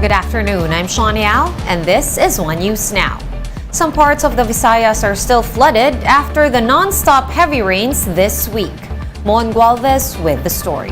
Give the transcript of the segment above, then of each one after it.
Good afternoon, I'm Sean Yao, and this is One News Now. Some parts of the Visayas are still flooded after the non-stop heavy rains this week. Mon Gualvez with the story.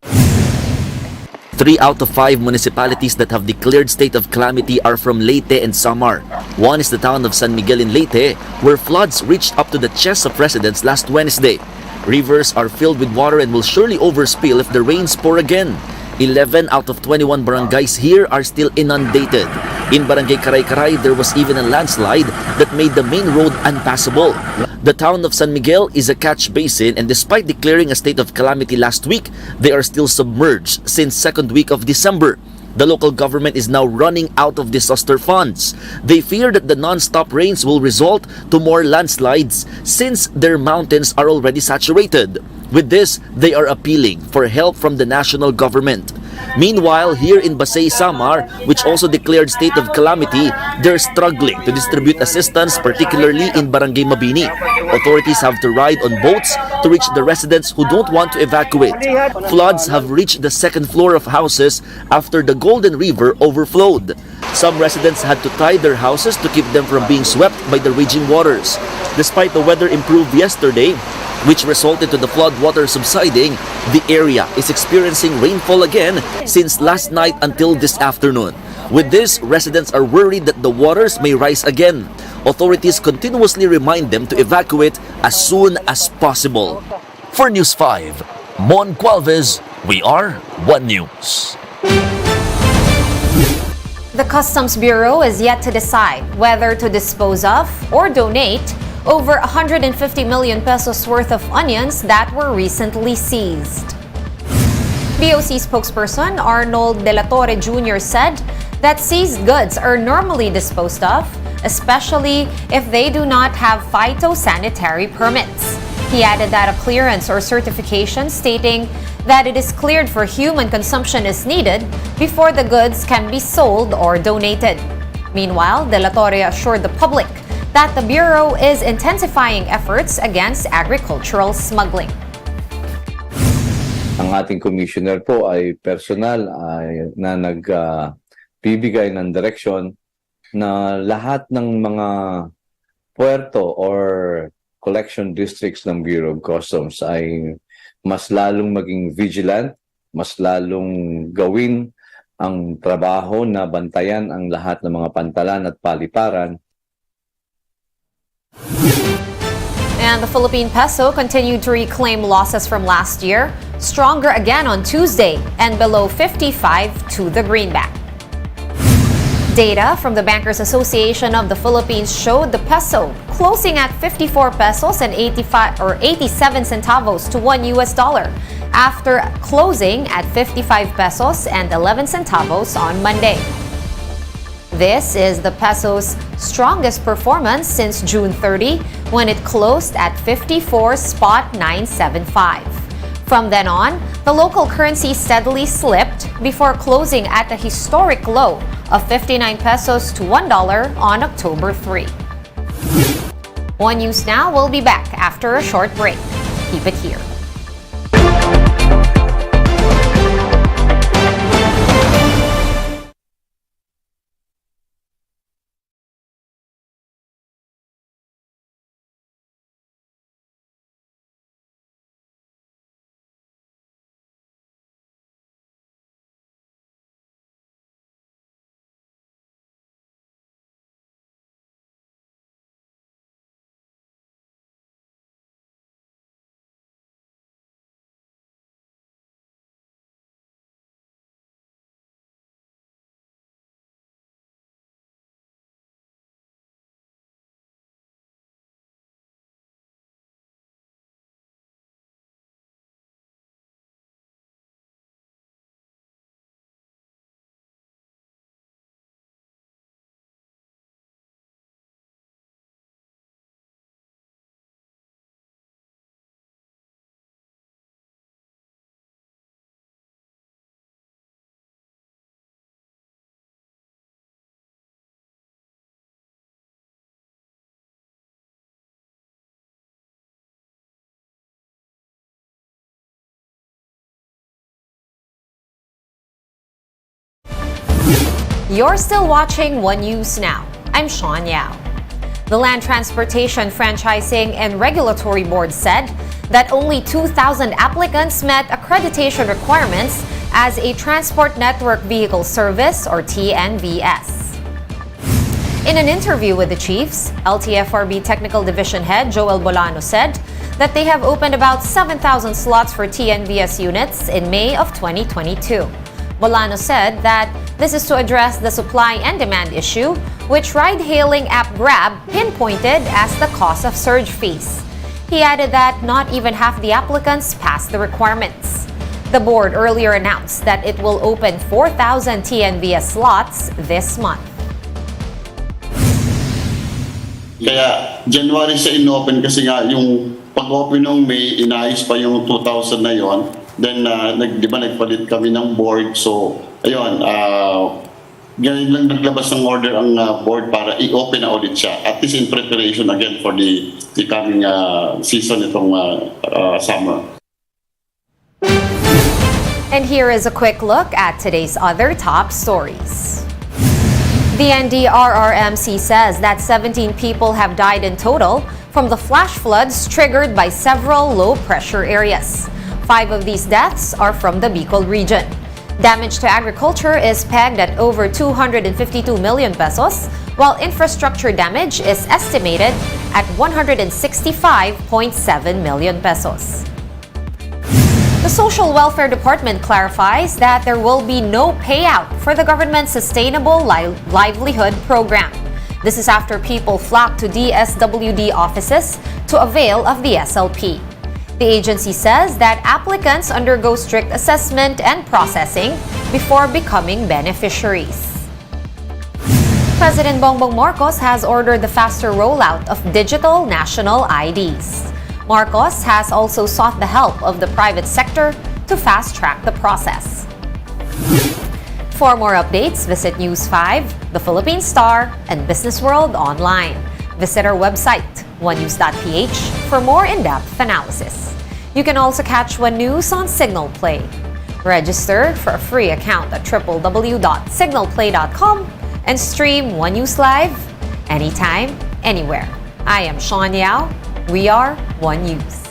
3 out of 5 municipalities that have declared state of calamity are from Leyte and Samar. One is the town of San Miguel in Leyte, where floods reached up to the chests of residents last Wednesday. Rivers are filled with water and will surely overspill if the rains pour again. 11 out of 21 barangays here are still inundated. In Barangay Karay-Karay, there was even a landslide that made the main road unpassable. The town of San Miguel is a catch basin, and despite declaring a state of calamity last week, they are still submerged since second week of December. The local government is now running out of disaster funds. They fear that the non-stop rains will result to more landslides since their mountains are already saturated. With this, they are appealing for help from the national government. Meanwhile, here in Visayas, Samar, which also declared state of calamity, they're struggling to distribute assistance, particularly in Barangay Mabini. Authorities have to ride on boats to reach the residents who don't want to evacuate. Floods have reached the second floor of houses after the Golden River overflowed. Some residents had to tie their houses to keep them from being swept by the raging waters. Despite the weather improved yesterday, which resulted to the flood water subsiding, the area is experiencing rainfall again since last night until this afternoon. With this, residents are worried that the waters may rise again. Authorities continuously remind them to evacuate as soon as possible. For News 5, Mon Gualvez, we are One News. The Customs Bureau is yet to decide whether to dispose of or donate over 150 million pesos worth of onions that were recently seized. BOC spokesperson Arnold De La Torre Jr. said that seized goods are normally disposed of, especially if they do not have phytosanitary permits. He added that a clearance or certification stating that it is cleared for human consumption is needed before the goods can be sold or donated. Meanwhile, De La Torre assured the public that the Bureau is intensifying efforts against agricultural smuggling. Ang ating commissioner po ay personal na nagbibigay ng direksyon na lahat ng mga puerto or collection districts ng Bureau of Customs ay mas lalong maging vigilant, mas lalong gawin ang trabaho na bantayan ang lahat ng mga pantalan at paliparan. And the Philippine peso continued to reclaim losses from last year, stronger again on Tuesday and below 55 to the greenback. Data from the Bankers Association of the Philippines showed the peso closing at 54 pesos and 87 centavos to $1 after closing at 55 pesos and 11 centavos on Monday. This is the peso's strongest performance since June 30, when it closed at 54.975. From then on, the local currency steadily slipped before closing at a historic low of 59 pesos to $1 on October 3. One News Now will be back after a short break. Keep it here. You're still watching One News Now. I'm Sean Yao. The Land Transportation Franchising and Regulatory Board said that only 2,000 applicants met accreditation requirements as a Transport Network Vehicle Service or TNBs. In an interview with the chiefs, LTFRB Technical Division Head Joel Bolano said that they have opened about 7,000 slots for TNBS units in May of 2022. Bolano said that this is to address the supply and demand issue, which ride-hailing app Grab pinpointed as the cause of surge fees. He added that not even half the applicants passed the requirements. The board earlier announced that it will open 4,000 TNBS slots this month. Kaya January siya in-open kasi nga yung pag-open ng May, inayos pa yung 2,000 na yon. Then, di ba nagpalit kami ng board. So, ayun, ganyan lang naglabas ng order ang board para i-open na ulit siya. At least in preparation again for the coming season itong summer. And here is a quick look at today's other top stories. The NDRRMC says that 17 people have died in total from the flash floods triggered by several low-pressure areas. 5 of these deaths are from the Bicol region. Damage to agriculture is pegged at over 252 million pesos, while infrastructure damage is estimated at 165.7 million pesos. The Social Welfare Department clarifies that there will be no payout for the government's Sustainable Livelihood Program. This is after people flock to DSWD offices to avail of the SLP. The agency says that applicants undergo strict assessment and processing before becoming beneficiaries. President Bongbong Marcos has ordered the faster rollout of digital national IDs. Marcos has also sought the help of the private sector to fast-track the process. For more updates, visit News 5, The Philippine Star, and Business World online. Visit our website, onenews.ph, for more in-depth analysis. You can also catch One News on Signal Play. Register for a free account at www.signalplay.com and stream One News Live anytime, anywhere. I am Sean Yao. We are One News.